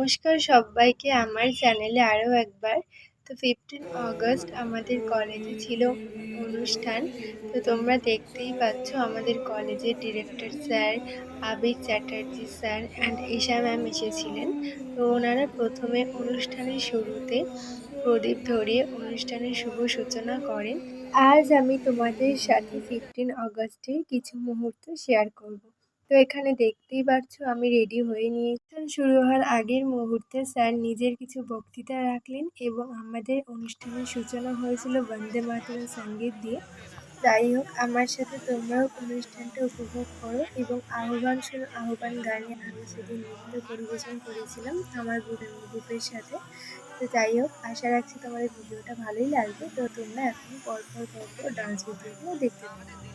নমস্কার সব্বাইকে আমার চ্যানেলে আরও একবার। তো 15 অগস্ট আমাদের কলেজে ছিল অনুষ্ঠান। তো তোমরা দেখতেই পাচ্ছ আমাদের কলেজের director sir, Abir Chatterjee sir and Isha ma'am এসেছিলেন। তো ওনারা প্রথমে অনুষ্ঠানের শুরুতে প্রদীপ ধরিয়ে অনুষ্ঠানের শুভ সূচনা করেন। আজ আমি তোমাদের সাথে 15 অগস্টের কিছু মুহূর্ত শেয়ার করব। তো এখানে দেখতেই পাচ্ছ আমি রেডি হয়ে নিয়েছি। অনুষ্ঠান শুরু হওয়ার আগের মুহূর্তে স্যার নিজের কিছু বক্তৃতা রাখলেন এবং আমাদের অনুষ্ঠানের সূচনা হয়েছিল বন্দে মাতরম সঙ্গীত দিয়ে। যাই হোক, আমার সাথে তোমরাও অনুষ্ঠানটা উপভোগ করো এবং আহ্বান শোনো আহ্বান গানে আমি সেদিন নৃত্য পরিবেশন করেছিলাম আমার গ্রুপের সাথে। তো যাই হোক, আশা রাখছি তোমাদের ভিডিওটা ভালোই লাগবে। তো তোমরা এখন পরপর ডান্স ভিডিওগুলো দেখতে থাকো।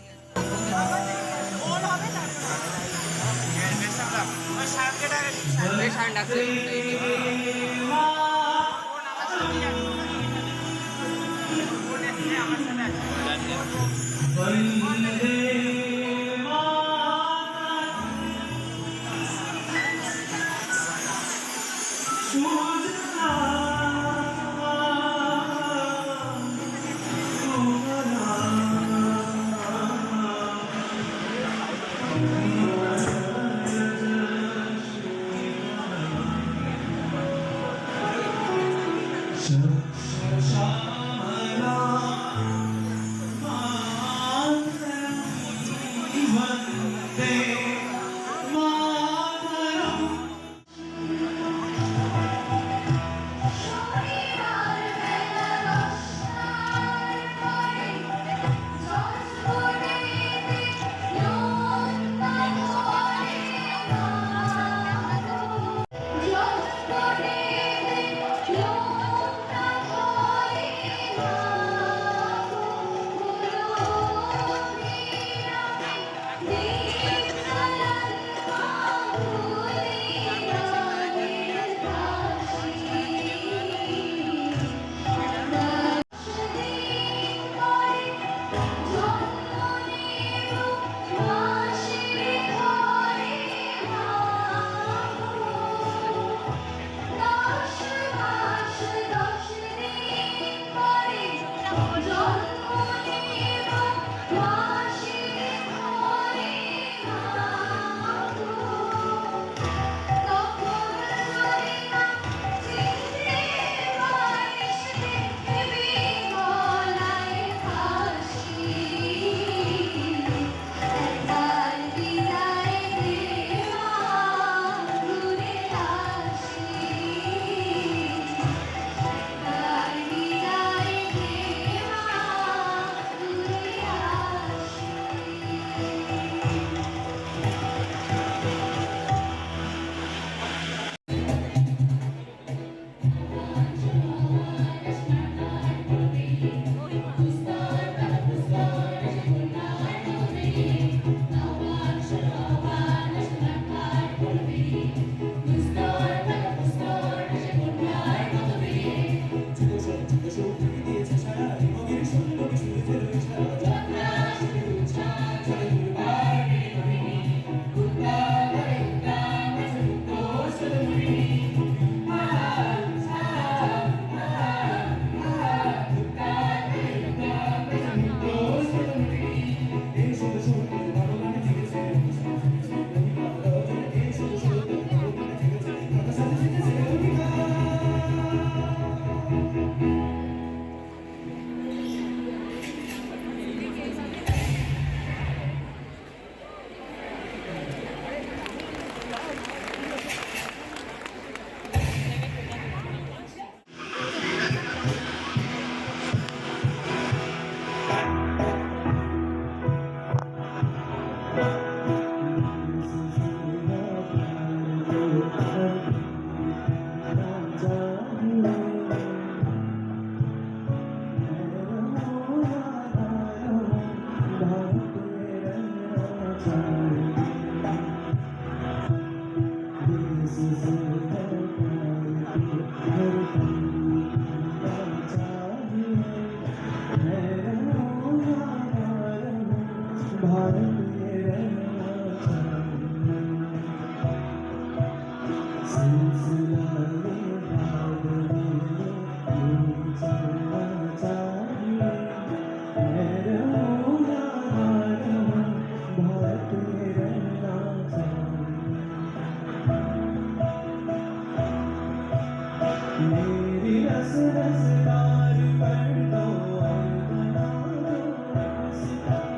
मेरी रस रसदार कर दो और बना दो रसदार।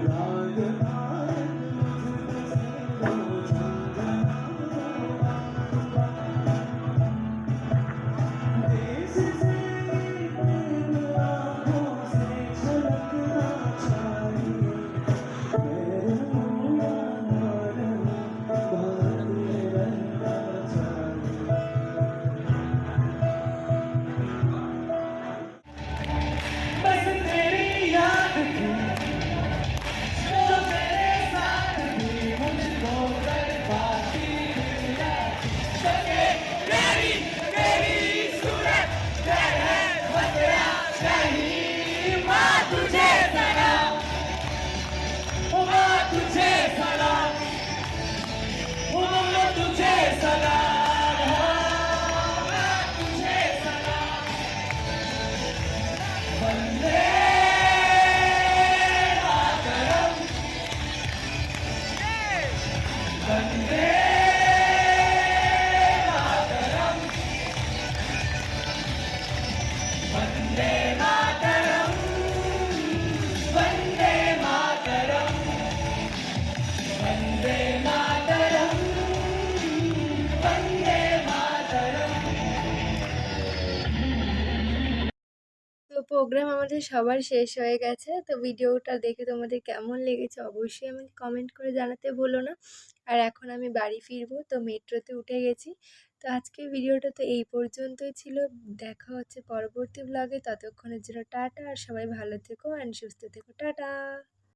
राग भारत मुझको दो झंझना दो देश से प्रेम आँखों से छलकना चाहिए। मैं रहूँगा बात में रहना चाहिए। बस तेरी याद थी जो मेरे साथ थी मुझको तड़पाती है। सके तेरी तेरी सूरत है बदला नहीं माँ तुझे सलाम। माँ तुझे सलाम। माँ तुझे सलाम। माँ तुझे सलाम। वंदे मातरम। वंदे मातरम। वंदे मातरम। वंदे मातरम। वंदे मातरम। वंदे मातरम। তো প্রোগ্রাম আমাদের সবার শেষ হয়ে গেছে। তো ভিডিওটা দেখে তোমাদের কেমন লেগেছে অবশ্যই আমাকে কমেন্ট করে জানাতে ভুলো না। আর এখন আমি বাড়ি ফিরবো, তো মেট্রোতে উঠে গেছি। তো আজকের ভিডিওটা তো এই পর্যন্তই ছিল। দেখা হচ্ছে পরবর্তী ব্লগে। ততক্ষণের জন্য টাটা, আর সবাই ভালো থেকো অ্যান্ড সুস্থ থেকো। টাটা।